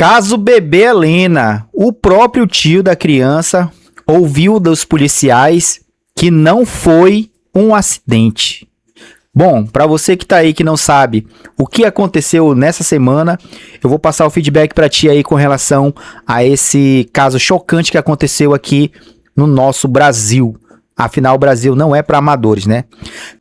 Caso bebê Helena, o próprio tio da criança ouviu dos policiais que não foi um acidente. Bom, para você que tá aí que não sabe o que aconteceu nessa semana, eu vou passar o feedback para ti aí com relação a esse caso chocante que aconteceu aqui no nosso Brasil. Afinal, o Brasil não é para amadores, né?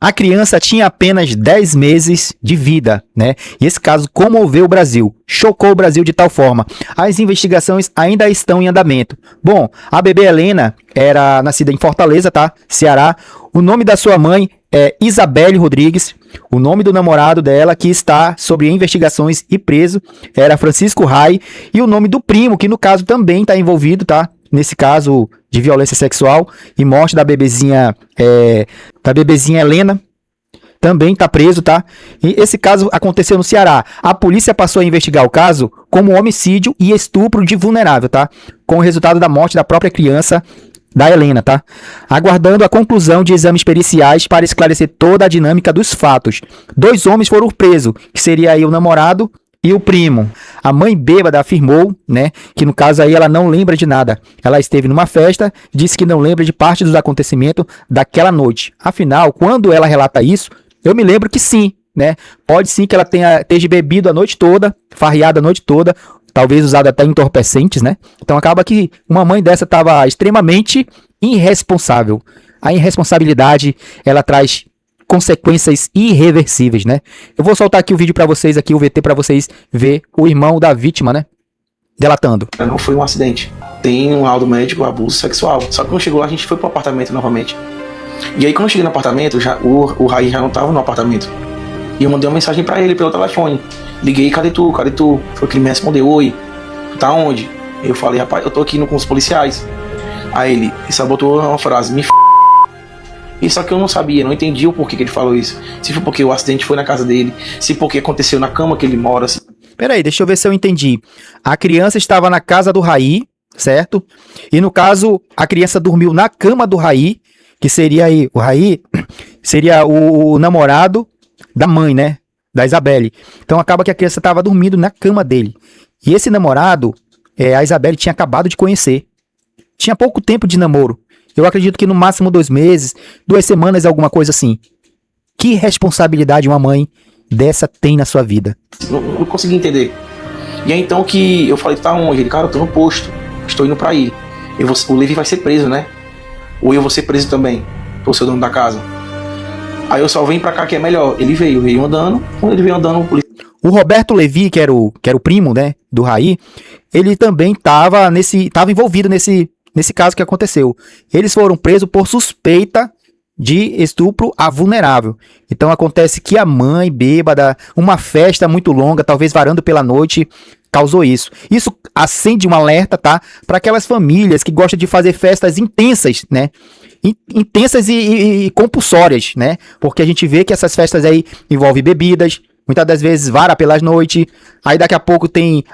A criança tinha apenas 10 meses de vida, né? E esse caso comoveu o Brasil, chocou o Brasil de tal forma. As investigações ainda estão em andamento. Bom, a bebê Helena era nascida em Fortaleza, tá? Ceará. O nome da sua mãe é Isabelle Rodrigues. O nome do namorado dela, que está sob investigações e preso, era Francisco Rai. E o nome do primo, que no caso também está envolvido, tá? Nesse caso de violência sexual e morte da bebezinha Helena, também tá preso, tá? E esse caso aconteceu no Ceará. A polícia passou a investigar o caso como homicídio e estupro de vulnerável, tá? Com o resultado da morte da própria criança, da Helena, tá? Aguardando a conclusão de exames periciais para esclarecer toda a dinâmica dos fatos. 2 homens foram presos, que seria aí o namorado e o primo. A mãe bêbada afirmou, né, que no caso aí ela não lembra de nada. Ela esteve numa festa, disse que não lembra de parte dos acontecimentos daquela noite. Afinal, quando ela relata isso, eu me lembro que sim, né? Pode sim que ela esteja bebido a noite toda, farreado a noite toda, talvez usado até entorpecentes, né? Então acaba que uma mãe dessa estava extremamente irresponsável. A irresponsabilidade, ela traz consequências irreversíveis, né? Eu vou soltar aqui o vídeo pra vocês, aqui o VT pra vocês ver o irmão da vítima, né? Delatando. Não foi um acidente. Tem um laudo médico, abuso sexual. Só que quando chegou lá, a gente foi pro apartamento novamente. E aí quando eu cheguei no apartamento, o Raí já não tava no apartamento. E eu mandei uma mensagem pra ele pelo telefone. Liguei, cadê tu? Foi que ele me respondeu, oi, tu tá onde? Eu falei, rapaz, eu tô aqui com os policiais. Aí ele sabotou uma frase, me f***. E só que eu não sabia, não entendi o porquê que ele falou isso. Se foi porque o acidente foi na casa dele, se porque aconteceu na cama que ele mora. Peraí, deixa eu ver se eu entendi. A criança estava na casa do Raí, certo? E no caso, a criança dormiu na cama do Raí, que seria aí, o Raí seria o namorado da mãe, né? Da Isabelle. Então acaba que a criança estava dormindo na cama dele. E esse namorado, a Isabelle tinha acabado de conhecer. Tinha pouco tempo de namoro. Eu acredito que no máximo 2 meses, 2 semanas, alguma coisa assim. Que responsabilidade uma mãe dessa tem na sua vida? Não consegui entender. E aí então que eu falei, tá onde? Ele, cara, eu tô no posto, estou indo pra aí. O Levi vai ser preso, né? Ou eu vou ser preso também, por ser o dono da casa. Aí eu só venho pra cá que é melhor. Ele veio andando, quando ele veio andando, o polícia... O Roberto Levi, que era o primo, né, do Raí, ele também tava envolvido nesse caso que aconteceu. Eles foram presos por suspeita de estupro a vulnerável. Então acontece que a mãe bêbada, uma festa muito longa, talvez varando pela noite, causou isso. Isso acende um alerta, tá? Para aquelas famílias que gostam de fazer festas intensas, né? Intensas e compulsórias, né? Porque a gente vê que essas festas aí envolvem bebidas, muitas das vezes vara pelas noites, aí daqui a pouco tem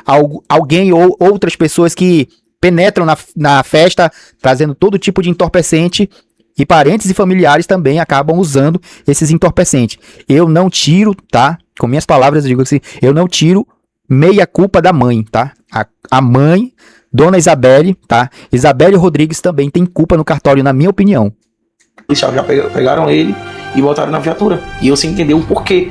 alguém ou outras pessoas que penetram na festa, trazendo todo tipo de entorpecente, e parentes e familiares também acabam usando esses entorpecentes. Eu não tiro, tá? Com minhas palavras eu digo assim, eu não tiro meia culpa da mãe, tá? A mãe, Dona Isabelle, tá? Isabelle Rodrigues também tem culpa no cartório, na minha opinião. Os policiais já pegaram ele e botaram na viatura. E eu sem entender o porquê.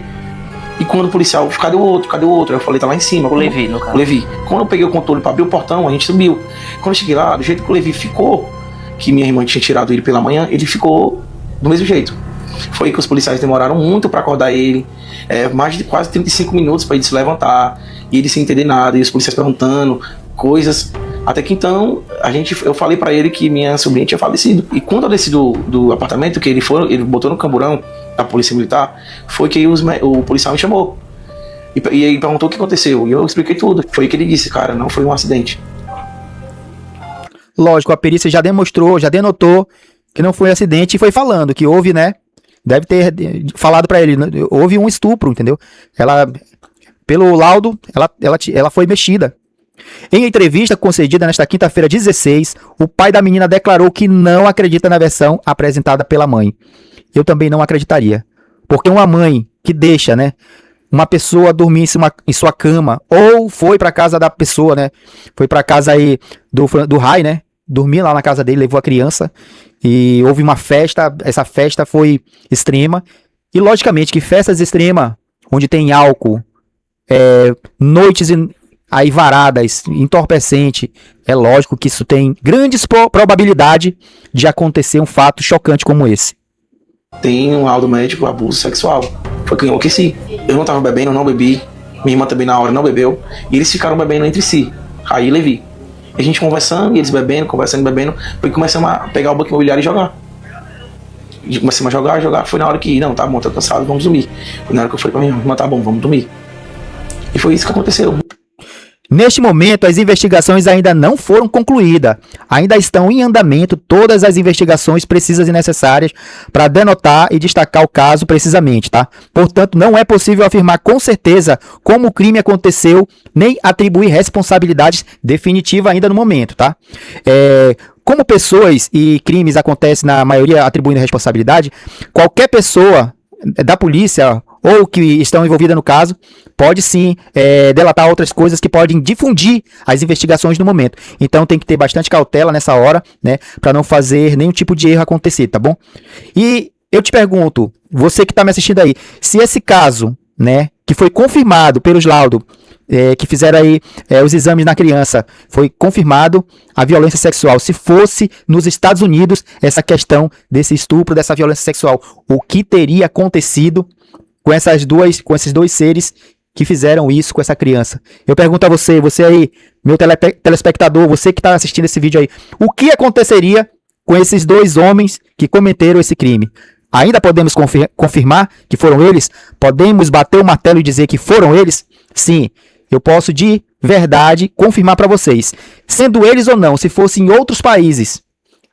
E quando o policial, cadê o outro? Eu falei, tá lá em cima. O Levi, no caso. O Levi. Quando eu peguei o controle pra abrir o portão, a gente subiu. Quando eu cheguei lá, do jeito que o Levi ficou, que minha irmã tinha tirado ele pela manhã, ele ficou do mesmo jeito. Foi que os policiais demoraram muito pra acordar ele, mais de quase 35 minutos pra ele se levantar, e ele sem entender nada, e os policiais perguntando coisas. Até que então, eu falei pra ele que minha sobrinha tinha falecido. E quando eu desci do apartamento, que ele botou no camburão da polícia militar, foi que o policial me chamou. E ele perguntou o que aconteceu. E eu expliquei tudo. Foi aí que ele disse, cara, não foi um acidente. Lógico, a perícia já demonstrou, já denotou que não foi um acidente e foi falando que houve, né? Deve ter falado pra ele, houve um estupro, entendeu? Pelo laudo, ela foi mexida. Em entrevista concedida nesta quinta-feira 16, o pai da menina declarou que não acredita na versão apresentada pela mãe. Eu também não acreditaria. Porque uma mãe que deixa, né, uma pessoa dormir em sua cama, ou foi pra casa da pessoa, né? Foi pra casa aí do Rai, né? Dormir lá na casa dele, levou a criança e houve uma festa, essa festa foi extrema. E logicamente que festas extremas, onde tem álcool, noites aí varadas, entorpecente, é lógico que isso tem grandes probabilidade de acontecer um fato chocante como esse. Tem um laudo médico, abuso sexual. Foi que eu enlouqueci. Eu não tava bebendo, eu não bebi. Minha irmã também na hora não bebeu. E eles ficaram bebendo entre si. Aí Levi. A gente conversando, e eles bebendo, conversando, bebendo. Foi que começamos a pegar o banco imobiliário e jogar. E começamos a jogar. Foi na hora que, não, tá bom, tô cansado, vamos dormir. Foi na hora que eu falei pra minha irmã, tá bom, vamos dormir. E foi isso que aconteceu. Neste momento, as investigações ainda não foram concluídas. Ainda estão em andamento todas as investigações precisas e necessárias para denotar e destacar o caso precisamente, tá? Portanto, não é possível afirmar com certeza como o crime aconteceu, nem atribuir responsabilidades definitivas ainda no momento, tá? Como pessoas e crimes acontecem na maioria atribuindo responsabilidade, qualquer pessoa da polícia ou que estão envolvidas no caso, pode sim delatar outras coisas que podem difundir as investigações no momento. Então tem que ter bastante cautela nessa hora, né, para não fazer nenhum tipo de erro acontecer, tá bom? E eu te pergunto, você que está me assistindo aí, se esse caso, né, que foi confirmado pelos laudos que fizeram aí os exames na criança, foi confirmado a violência sexual, se fosse nos Estados Unidos essa questão desse estupro, dessa violência sexual, o que teria acontecido com esses dois seres que fizeram isso com essa criança? Eu pergunto a você aí, meu telespectador, você que está assistindo esse vídeo aí, o que aconteceria com esses dois homens que cometeram esse crime? Ainda podemos confirmar que foram eles? Podemos bater o martelo e dizer que foram eles? Sim, eu posso de verdade confirmar para vocês. Sendo eles ou não, se fossem em outros países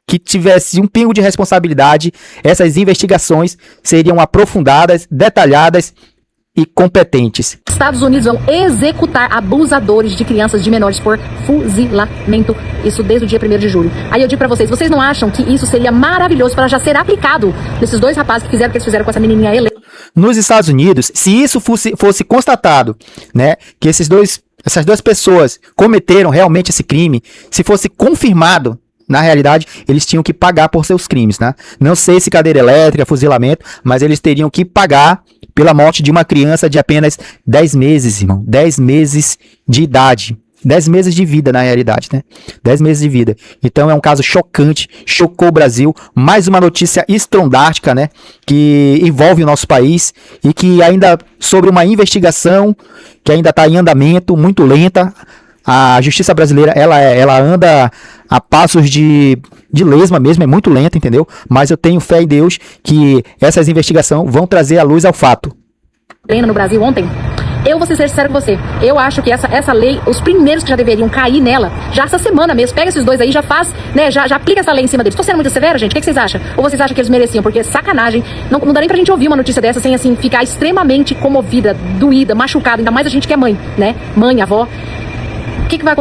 que tivesse um pingo de responsabilidade, essas investigações seriam aprofundadas, detalhadas e competentes. Estados Unidos vão executar abusadores de crianças de menores por fuzilamento, isso desde o dia 1º de julho. Aí eu digo pra vocês não acham que isso seria maravilhoso para já ser aplicado nesses dois rapazes que fizeram o que eles fizeram com essa menininha Helena? Nos Estados Unidos, se isso fosse constatado, né, que essas duas pessoas cometeram realmente esse crime, se fosse confirmado, na realidade, eles tinham que pagar por seus crimes, né? Não sei se cadeira elétrica, fuzilamento, mas eles teriam que pagar pela morte de uma criança de apenas 10 meses, irmão. 10 meses de idade. 10 meses de vida, na realidade, né? 10 meses de vida. Então é um caso chocante, chocou o Brasil. Mais uma notícia estrondástica, né? Que envolve o nosso país e que ainda sobre uma investigação que ainda está em andamento, muito lenta. A justiça brasileira, ela anda a passos de lesma mesmo, é muito lenta, entendeu? Mas eu tenho fé em Deus que essas investigações vão trazer a luz ao fato. No Brasil ontem, eu vou ser sincero com você, eu acho que essa lei, os primeiros que já deveriam cair nela, já essa semana mesmo, pega esses dois aí, já faz, né, já aplica essa lei em cima deles. Tô sendo muito severa, gente? O que vocês acham? Ou vocês acham que eles mereciam? Porque sacanagem, não dá nem pra gente ouvir uma notícia dessa sem, assim, ficar extremamente comovida, doída, machucada, ainda mais a gente que é mãe, né? Mãe, avó.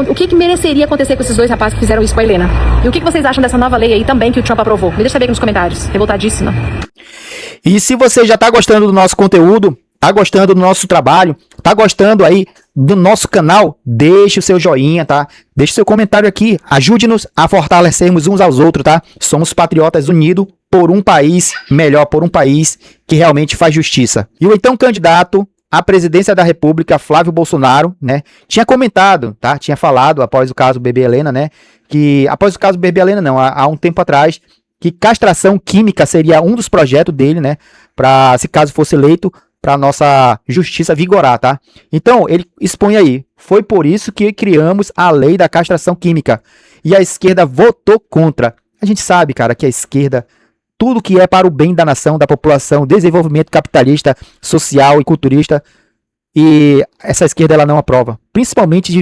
O que mereceria acontecer com esses dois rapazes que fizeram isso com a Helena? E o que vocês acham dessa nova lei aí também que o Trump aprovou? Me deixa saber aqui nos comentários. Revoltadíssima. E se você já tá gostando do nosso conteúdo, tá gostando do nosso trabalho, tá gostando aí do nosso canal, deixe o seu joinha, tá? Deixe o seu comentário aqui. Ajude-nos a fortalecermos uns aos outros, tá? Somos patriotas unidos por um país melhor, por um país que realmente faz justiça. E o então candidato à presidência da República, Flávio Bolsonaro, né, tinha comentado, tá, tinha falado após o caso Bebê Helena, né, que após o caso Bebê Helena não, há um tempo atrás, que castração química seria um dos projetos dele, né, para se caso fosse eleito, para nossa justiça vigorar, tá? Então, ele expõe aí, foi por isso que criamos a lei da castração química, e a esquerda votou contra. A gente sabe, cara, que a esquerda, tudo que é para o bem da nação, da população, desenvolvimento capitalista, social e culturista, e essa esquerda ela não aprova, principalmente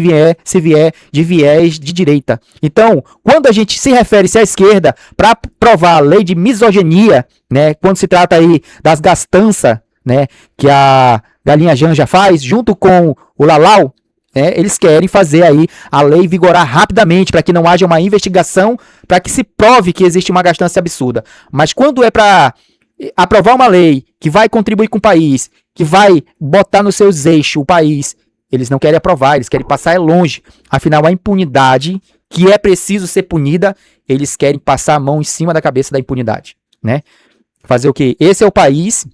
se vier de viés de direita. Então, quando a gente se refere-se à esquerda para aprovar a lei de misoginia, né, quando se trata aí das gastanças, né, que a Galinha Janja faz, junto com o Lalau, eles querem fazer aí a lei vigorar rapidamente para que não haja uma investigação, para que se prove que existe uma gastança absurda. Mas quando é para aprovar uma lei que vai contribuir com o país, que vai botar nos seus eixos o país. Eles não querem aprovar, eles querem passar longe. Afinal, a impunidade, que é preciso ser punida, eles querem passar a mão em cima da cabeça da impunidade, né? Fazer o quê? Esse é o país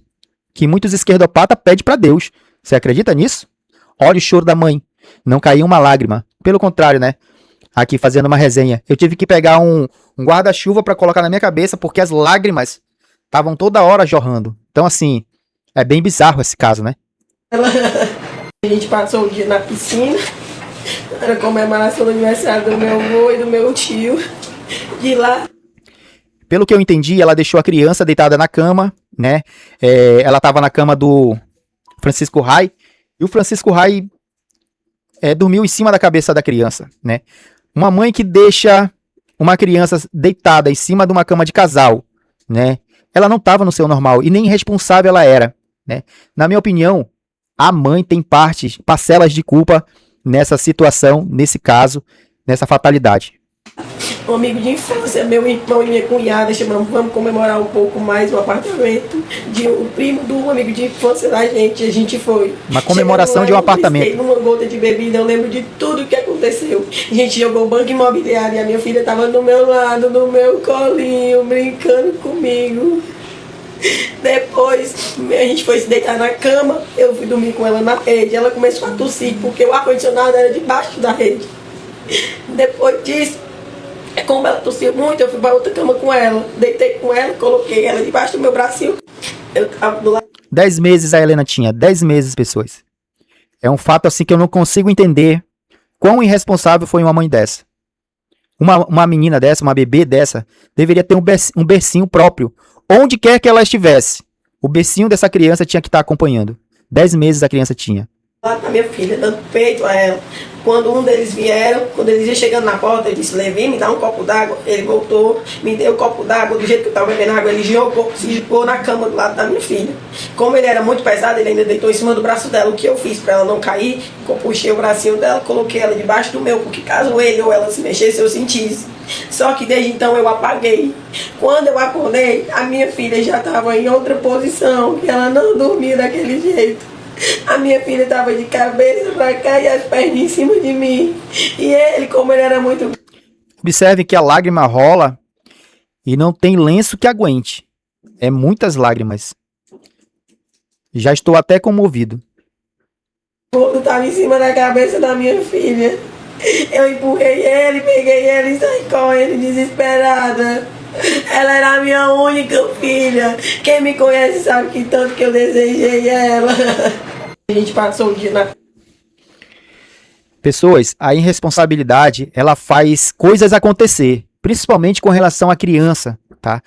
que muitos esquerdopatas pedem para Deus. Você acredita nisso? Olha o choro da mãe. Não caiu uma lágrima. Pelo contrário, né? Aqui fazendo uma resenha. Eu tive que pegar um guarda-chuva para colocar na minha cabeça porque as lágrimas estavam toda hora jorrando. Então, assim, é bem bizarro esse caso, né? A gente passou o dia na piscina. Era comemoração do aniversário do meu avô e do meu tio. De lá. Pelo que eu entendi, ela deixou a criança deitada na cama, né? Ela estava na cama do Francisco Rai. E o Francisco Rai dormiu em cima da cabeça da criança, né? Uma mãe que deixa uma criança deitada em cima de uma cama de casal, né? Ela não estava no seu normal e nem responsável ela era, né? Na minha opinião, a mãe tem parcelas de culpa nessa situação, nesse caso, nessa fatalidade. Um amigo de infância, meu irmão e minha cunhada, chamamos, vamos comemorar um pouco mais o apartamento de um primo do amigo de infância da gente. A gente foi. Uma comemoração de um apartamento. Numa gota de bebida, eu lembro de tudo que aconteceu. A gente jogou banco imobiliário e a minha filha estava do meu lado, no meu colinho, brincando comigo. Depois a gente foi se deitar na cama, eu fui dormir com ela na rede. Ela começou a tossir porque o ar-condicionado era debaixo da rede. Depois disso, como ela tossiu muito, eu fui para outra cama com ela. Deitei com ela, coloquei ela debaixo do meu bracinho. Eu tava do lado. 10 meses a Helena tinha, 10 meses, pessoas. É um fato assim que eu não consigo entender quão irresponsável foi uma mãe dessa. Uma menina dessa, uma bebê dessa, deveria ter um bercinho próprio. Onde quer que ela estivesse, o bercinho dessa criança tinha que estar acompanhando. 10 meses a criança tinha. Lá com a minha filha, dando peito a ela. Quando um deles vieram, quando eles iam chegando na porta, eu disse, Levi, me dá um copo d'água. Ele voltou, me deu o copo d'água, do jeito que eu estava bebendo água, ele se jogou na cama do lado da minha filha. Como ele era muito pesado, ele ainda deitou em cima do braço dela. O que eu fiz para ela não cair, eu puxei o bracinho dela, coloquei ela debaixo do meu, porque caso ele ou ela se mexesse, eu sentisse. Só que desde então eu apaguei. Quando eu acordei, a minha filha já estava em outra posição, que ela não dormia daquele jeito. A minha filha estava de cabeça para cá e as pernas em cima de mim. E ele, como ele era muito... Observe que a lágrima rola e não tem lenço que aguente. É muitas lágrimas. Já estou até comovido. O estava em cima da cabeça da minha filha. Eu empurrei ele, peguei ele e saí correndo desesperada. Ela era a minha única filha. Quem me conhece sabe que tanto que eu desejei ela. A gente passou o dia na... Pessoas, a irresponsabilidade, ela faz coisas acontecer, principalmente com relação à criança, tá?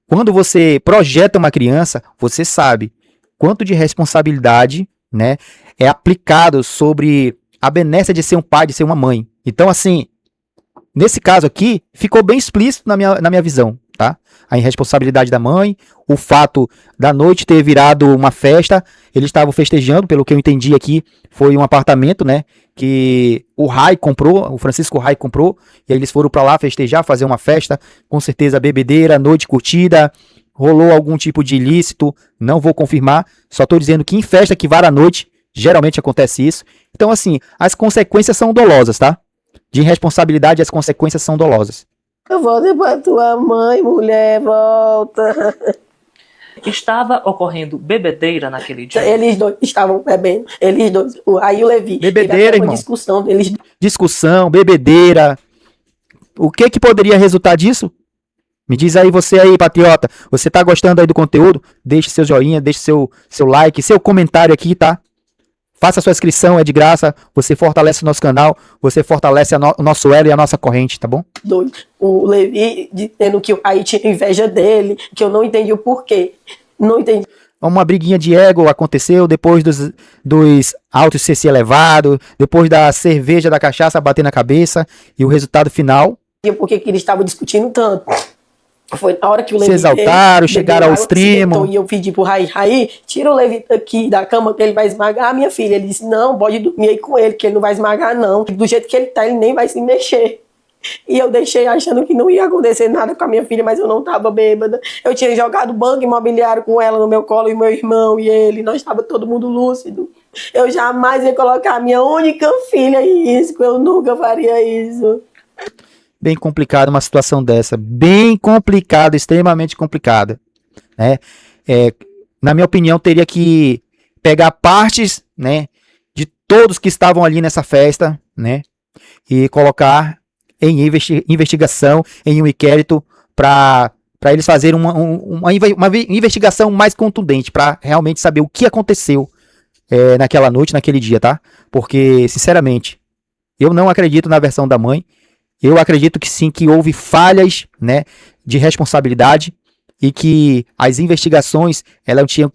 Quando você projeta uma criança, você sabe quanto de responsabilidade, né, é aplicado sobre a benesse de ser um pai, de ser uma mãe. Então, assim, nesse caso aqui, ficou bem explícito na minha visão, tá? A irresponsabilidade da mãe, o fato da noite ter virado uma festa, eles estavam festejando, pelo que eu entendi aqui, foi um apartamento, né, que o Rai comprou, o Francisco Rai comprou, e aí eles foram pra lá festejar, fazer uma festa, com certeza bebedeira, noite curtida, rolou algum tipo de ilícito, não vou confirmar, só tô dizendo que em festa que vara a noite, geralmente acontece isso. Então, assim, as consequências são dolosas, tá? De irresponsabilidade, as consequências são dolosas. Eu volto pra tua mãe, mulher, volta. Estava ocorrendo bebedeira naquele dia? Eles dois estavam bebendo, eles dois, aí o Levi. Bebedeira, irmão. Discussão deles. Discussão, bebedeira. O que poderia resultar disso? Me diz aí, você aí, patriota, você tá gostando aí do conteúdo? Deixe seu joinha, deixe seu like, seu comentário aqui, tá? Faça sua inscrição, é de graça, você fortalece o nosso canal, você fortalece o nosso elo e a nossa corrente, tá bom? Doido. O Levi dizendo que aí tinha inveja dele, que eu não entendi o porquê. Não entendi. Uma briguinha de ego aconteceu depois dos autos ser se elevado, depois da cerveja, da cachaça bater na cabeça, e o resultado final... Por que eles estavam discutindo tanto? Foi na hora que o Levi... Se exaltaram, chegaram ao extremo. E eu pedi pro Rai, tira o Levi daqui da cama que ele vai esmagar a minha filha. Ele disse, não, pode dormir aí com ele, que ele não vai esmagar não. Do jeito que ele tá, ele nem vai se mexer. E eu deixei achando que não ia acontecer nada com a minha filha, mas eu não estava bêbada. Eu tinha jogado banco imobiliário com ela no meu colo, e meu irmão e ele. Nós estávamos todo mundo lúcido. Eu jamais ia colocar a minha única filha em risco. Eu nunca faria isso. Bem complicado uma situação dessa. Bem complicada, extremamente complicada. Né? Na minha opinião, teria que pegar partes, né, de todos que estavam ali nessa festa, né, e colocar em investigação, em um inquérito, para eles fazerem uma investigação mais contundente, para realmente saber o que aconteceu naquela noite, naquele dia, tá? Porque, sinceramente, eu não acredito na versão da mãe. Eu acredito que sim, que houve falhas, né, de responsabilidade e que as investigações ela tinha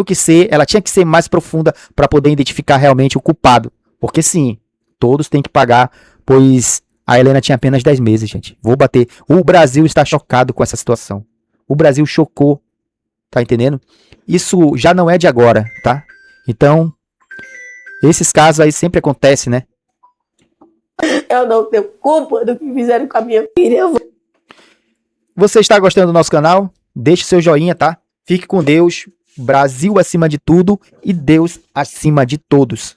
que ser mais profunda para poder identificar realmente o culpado. Porque sim, todos têm que pagar, pois a Helena tinha apenas 10 meses, gente. Vou bater. O Brasil está chocado com essa situação. O Brasil chocou, tá entendendo? Isso já não é de agora, tá? Então, esses casos aí sempre acontecem, né? Eu não tenho culpa do que fizeram com a minha filha. Você está gostando do nosso canal? Deixe seu joinha, tá? Fique com Deus. Brasil acima de tudo e Deus acima de todos.